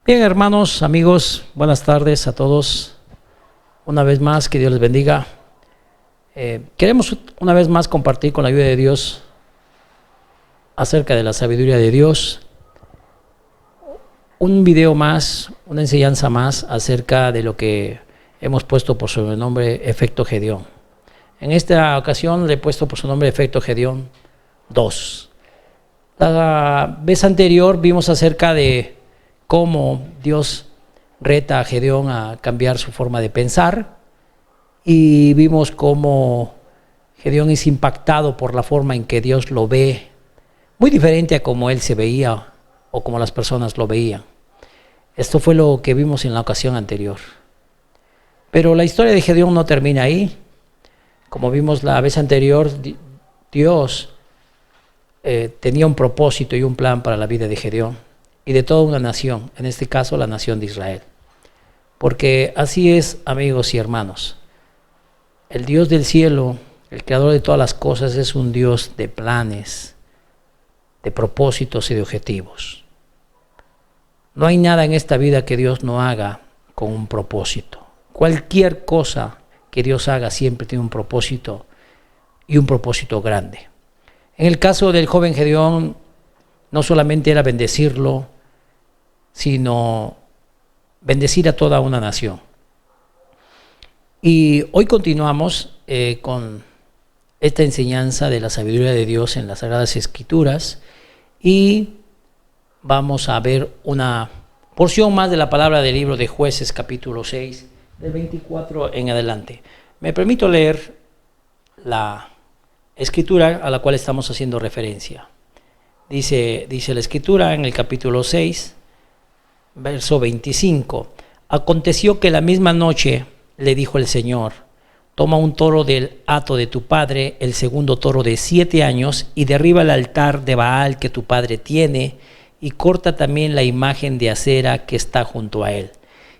Bien, hermanos, amigos, buenas tardes a todos. Una vez más, que Dios les bendiga. Queremos una vez más compartir con la ayuda de Dios acerca de la sabiduría de Dios. Un video más, una enseñanza más acerca de lo que hemos puesto por sobrenombre Efecto Gedeón. En esta ocasión le he puesto por su nombre Efecto Gedeón 2. La vez anterior vimos acerca de cómo Dios reta a Gedeón a cambiar su forma de pensar, y vimos cómo Gedeón es impactado por la forma en que Dios lo ve, muy diferente a como él se veía o como las personas lo veían. Esto fue lo que vimos en la ocasión anterior. Pero la historia de Gedeón no termina ahí. Como vimos la vez anterior, Dios tenía un propósito y un plan para la vida de Gedeón y de toda una nación, en este caso la nación de Israel. Porque así es, amigos y hermanos, el Dios del cielo, el creador de todas las cosas, es un Dios de planes, de propósitos y de objetivos. No hay nada en esta vida que Dios no haga con un propósito. Cualquier cosa que Dios haga siempre tiene un propósito, y un propósito grande. En el caso del joven Gedeón, no solamente era bendecirlo, sino bendecir a toda una nación. Y hoy continuamos con esta enseñanza de la sabiduría de Dios en las Sagradas Escrituras, y vamos a ver una porción más de la palabra del libro de Jueces, capítulo 6, del 24 en adelante. Me permito leer la escritura a la cual estamos haciendo referencia. Dice la escritura en el capítulo 6, verso 25. Aconteció que la misma noche le dijo el Señor: toma un toro del hato de tu padre, el segundo toro de 7 años, y derriba el altar de Baal que tu padre tiene, y corta también la imagen de acera que está junto a él.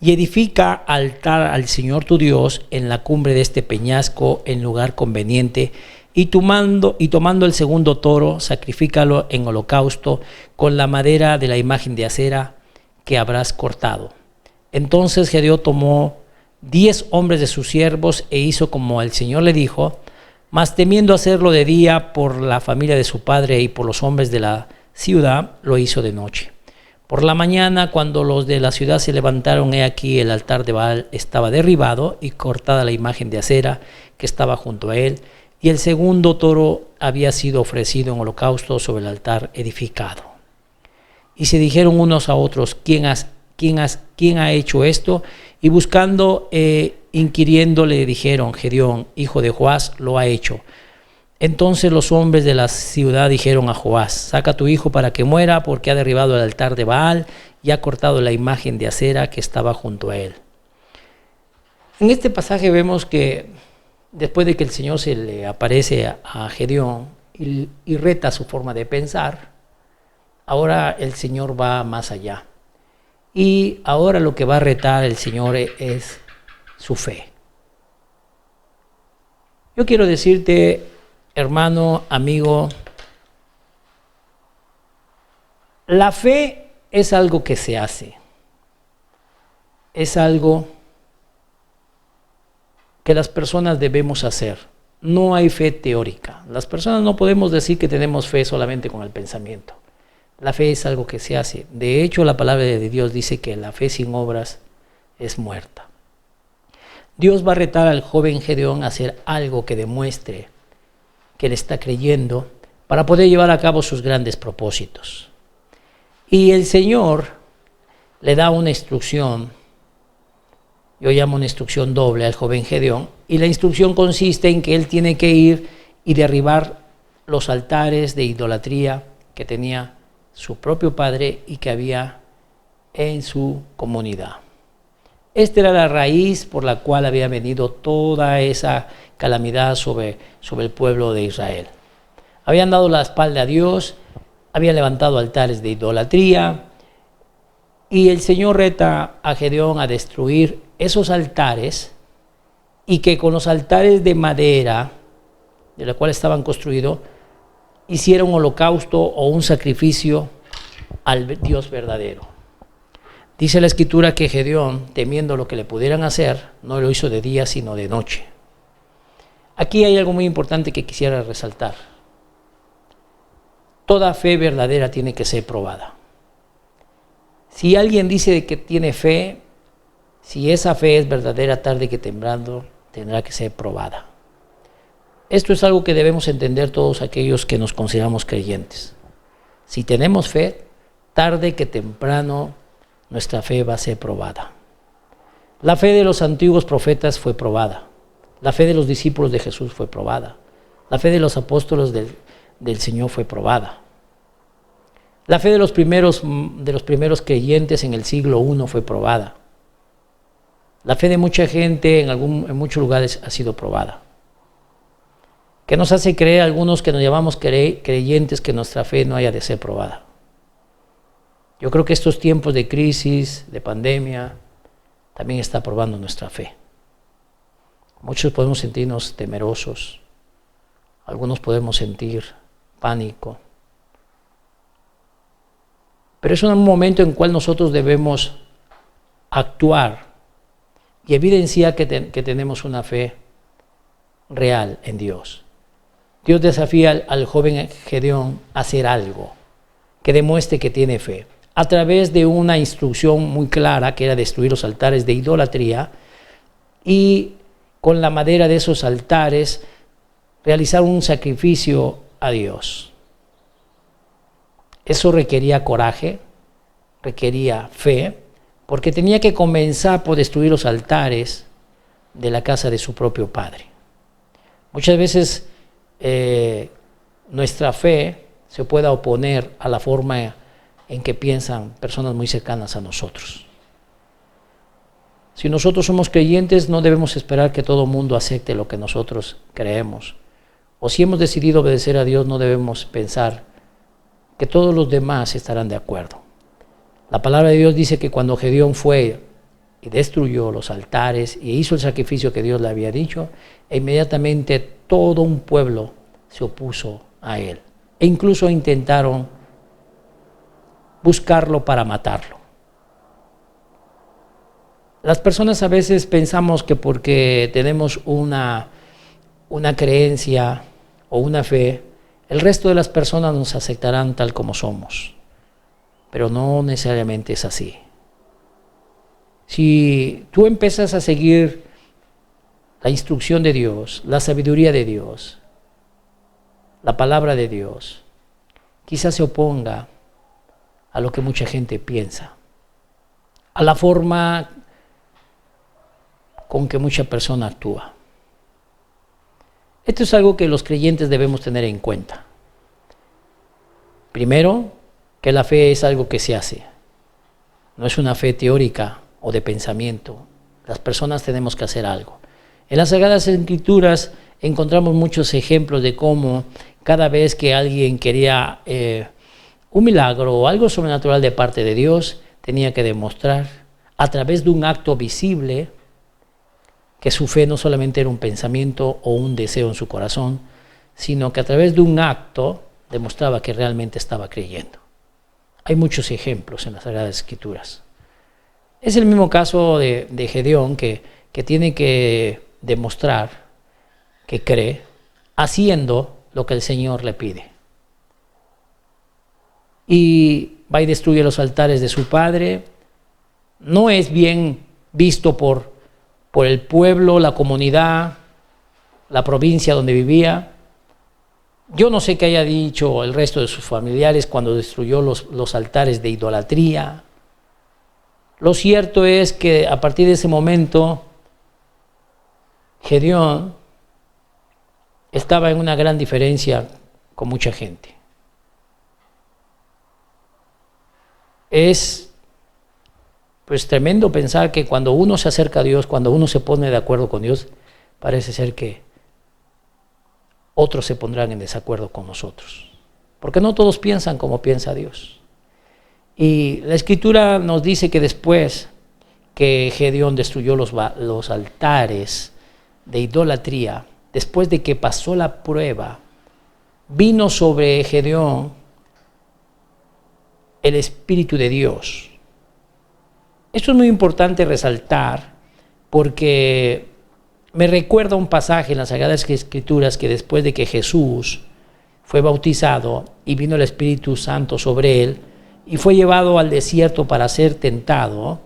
Y edifica altar al Señor tu Dios en la cumbre de este peñasco, en lugar conveniente, y tomando el segundo toro, sacrifícalo en holocausto con la madera de la imagen de acera que habrás cortado. Entonces Gedeón tomó 10 hombres de sus siervos e hizo como el Señor le dijo, mas temiendo hacerlo de día por la familia de su padre y por los hombres de la ciudad, lo hizo de noche. Por la mañana, cuando los de la ciudad se levantaron, he aquí el altar de Baal estaba derribado y cortada la imagen de acera que estaba junto a él, y el segundo toro había sido ofrecido en holocausto sobre el altar edificado. Y se dijeron unos a otros: ¿Quién ha hecho esto? Y buscando, inquiriendo, le dijeron: Gedeón, hijo de Joás, lo ha hecho. Entonces los hombres de la ciudad dijeron a Joás: saca a tu hijo para que muera, porque ha derribado el altar de Baal y ha cortado la imagen de acera que estaba junto a él. En este pasaje vemos que después de que el Señor se le aparece a Gedeón y reta su forma de pensar, ahora el Señor va más allá. Y ahora lo que va a retar el Señor es su fe. Yo quiero decirte, hermano, amigo, la fe es algo que se hace. Es algo que las personas debemos hacer. No hay fe teórica. Las personas no podemos decir que tenemos fe solamente con el pensamiento. La fe es algo que se hace. De hecho, la palabra de Dios dice que la fe sin obras es muerta. Dios va a retar al joven Gedeón a hacer algo que demuestre que él está creyendo para poder llevar a cabo sus grandes propósitos. Y el Señor le da una instrucción, yo llamo una instrucción doble al joven Gedeón, y la instrucción consiste en que él tiene que ir y derribar los altares de idolatría que tenía su propio padre y que había en su comunidad. Esta era la raíz por la cual había venido toda esa calamidad sobre el pueblo de Israel. Habían dado la espalda a Dios, habían levantado altares de idolatría, y el Señor reta a Gedeón a destruir esos altares, y que con los altares de madera de la cual estaban construidos hiciera un holocausto o un sacrificio al Dios verdadero. Dice la Escritura que Gedeón, temiendo lo que le pudieran hacer, no lo hizo de día sino de noche. Aquí hay algo muy importante que quisiera resaltar. Toda fe verdadera tiene que ser probada. Si alguien dice que tiene fe, si esa fe es verdadera, tarde que temprano tendrá que ser probada. Esto es algo que debemos entender todos aquellos que nos consideramos creyentes. Si tenemos fe, tarde que temprano nuestra fe va a ser probada. La fe de los antiguos profetas fue probada. La fe de los discípulos de Jesús fue probada. La fe de los apóstoles del Señor fue probada. La fe de los primeros creyentes en el siglo I fue probada. La fe de mucha gente en muchos lugares ha sido probada. ¿Qué nos hace creer algunos que nos llamamos creyentes que nuestra fe no haya de ser probada? Yo creo que estos tiempos de crisis, de pandemia, también está probando nuestra fe. Muchos podemos sentirnos temerosos, algunos podemos sentir pánico. Pero es un momento en el cual nosotros debemos actuar y evidenciar que tenemos una fe real en Dios. Dios desafía al joven Gedeón a hacer algo que demuestre que tiene fe, a través de una instrucción muy clara que era destruir los altares de idolatría y con la madera de esos altares realizar un sacrificio a Dios. Eso requería coraje, requería fe, porque tenía que comenzar por destruir los altares de la casa de su propio padre. Muchas veces nuestra fe se puede oponer a la forma en que piensan personas muy cercanas a nosotros. Si nosotros somos creyentes, no debemos esperar que todo el mundo acepte lo que nosotros creemos. O si hemos decidido obedecer a Dios, no debemos pensar que todos los demás estarán de acuerdo. La palabra de Dios dice que cuando Gedeón fue y destruyó los altares y hizo el sacrificio que Dios le había dicho, inmediatamente todo un pueblo se opuso a él. E incluso intentaron buscarlo para matarlo. Las personas a veces pensamos que porque tenemos una creencia o una fe, el resto de las personas nos aceptarán tal como somos. Pero no necesariamente es así. Si tú empiezas a seguir la instrucción de Dios, la sabiduría de Dios, la palabra de Dios, quizás se oponga a lo que mucha gente piensa, a la forma con que mucha persona actúa. Esto es algo que los creyentes debemos tener en cuenta. Primero, que la fe es algo que se hace. No es una fe teórica o de pensamiento. Las personas tenemos que hacer algo. En las Sagradas Escrituras encontramos muchos ejemplos de cómo cada vez que alguien quería un milagro o algo sobrenatural de parte de Dios, tenía que demostrar a través de un acto visible que su fe no solamente era un pensamiento o un deseo en su corazón, sino que a través de un acto demostraba que realmente estaba creyendo. Hay muchos ejemplos en las Sagradas Escrituras. Es el mismo caso de Gedeón que tiene que demostrar que cree haciendo lo que el Señor le pide. Y va y destruye los altares de su padre. No es bien visto por el pueblo, la comunidad, la provincia donde vivía. Yo no sé qué haya dicho el resto de sus familiares cuando destruyó los altares de idolatría. Lo cierto es que a partir de ese momento, Gedeón estaba en una gran diferencia con mucha gente. Es pues tremendo pensar que cuando uno se acerca a Dios, cuando uno se pone de acuerdo con Dios, parece ser que otros se pondrán en desacuerdo con nosotros. Porque no todos piensan como piensa Dios. Y la Escritura nos dice que después que Gedeón destruyó los altares de idolatría, después de que pasó la prueba, vino sobre Gedeón el Espíritu de Dios. Esto es muy importante resaltar porque me recuerda un pasaje en las Sagradas Escrituras que después de que Jesús fue bautizado y vino el Espíritu Santo sobre él y fue llevado al desierto para ser tentado,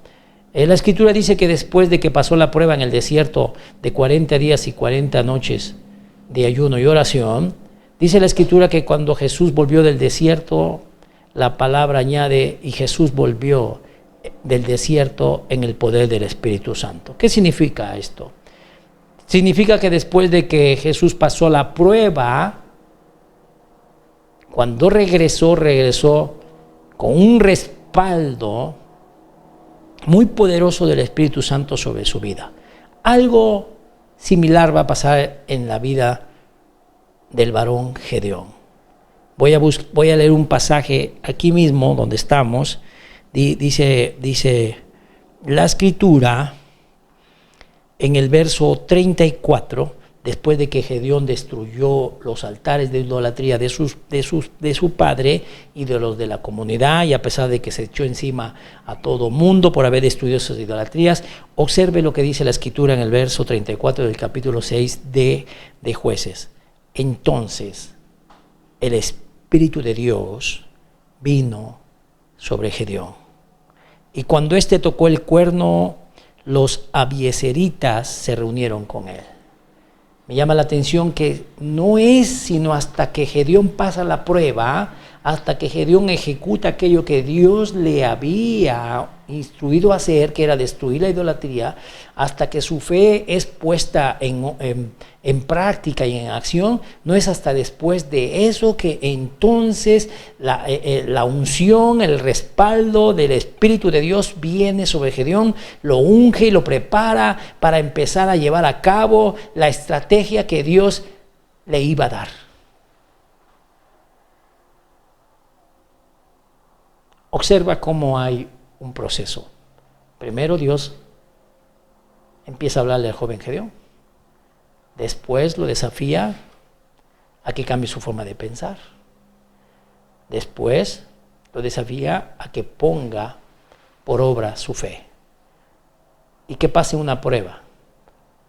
la Escritura dice que después de que pasó la prueba en el desierto de 40 días y 40 noches de ayuno y oración, dice la Escritura que cuando Jesús volvió del desierto, la palabra añade, y Jesús volvió del desierto en el poder del Espíritu Santo. ¿Qué significa esto? Significa que después de que Jesús pasó la prueba, cuando regresó con un respaldo muy poderoso del Espíritu Santo sobre su vida. Algo similar va a pasar en la vida del varón Gedeón. Voy a leer un pasaje aquí mismo donde estamos. Dice la Escritura en el verso 34, después de que Gedeón destruyó los altares de idolatría de su padre y de los de la comunidad, y a pesar de que se echó encima a todo mundo por haber destruido esas idolatrías, observe lo que dice la Escritura en el verso 34 del capítulo 6 de Jueces. Entonces el Espíritu de Dios vino sobre Gedeón, y cuando éste tocó el cuerno, los abiezeritas se reunieron con él. Me llama la atención que no es sino hasta que Gedeón pasa la prueba, hasta que Gedeón ejecuta aquello que Dios le había instruido a hacer, que era destruir la idolatría, hasta que su fe es puesta en práctica y en acción. No es hasta después de eso que entonces la unción, el respaldo del Espíritu de Dios viene sobre Gedeón, lo unge y lo prepara para empezar a llevar a cabo la estrategia que Dios le iba a dar. Observa cómo hay un proceso. Primero Dios empieza a hablarle al joven Gedeón. Después lo desafía a que cambie su forma de pensar. Después lo desafía a que ponga por obra su fe y que pase una prueba.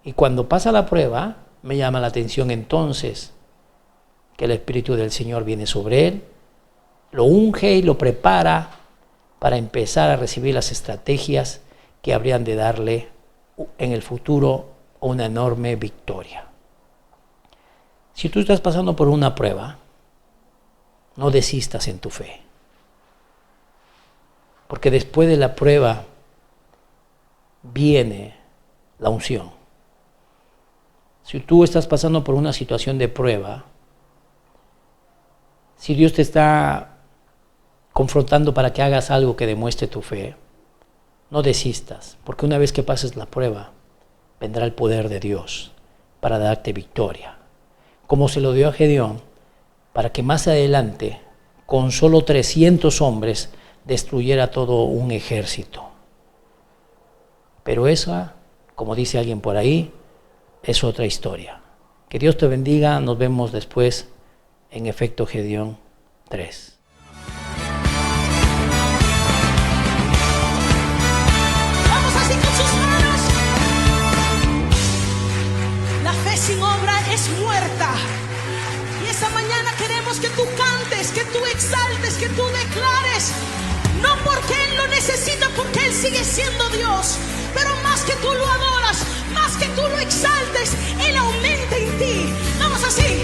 Y cuando pasa la prueba, me llama la atención entonces que el Espíritu del Señor viene sobre él, lo unge y lo prepara para empezar a recibir las estrategias que habrían de darle en el futuro una enorme victoria. Si tú estás pasando por una prueba, no desistas en tu fe, porque después de la prueba viene la unción. Si tú estás pasando por una situación de prueba, si Dios te está confrontando para que hagas algo que demuestre tu fe, no desistas, porque una vez que pases la prueba, vendrá el poder de Dios para darte victoria, como se lo dio a Gedeón, para que más adelante, con solo 300 hombres, destruyera todo un ejército. Pero esa, como dice alguien por ahí, es otra historia. Que Dios te bendiga. Nos vemos después en Efecto Gedeón 3. Sin obra es muerta. Y esta mañana queremos que tú cantes, que tú exaltes, que tú declares, no porque Él lo necesita, porque Él sigue siendo Dios, pero más que tú lo adoras, más que tú lo exaltes, Él aumenta en ti. Vamos así.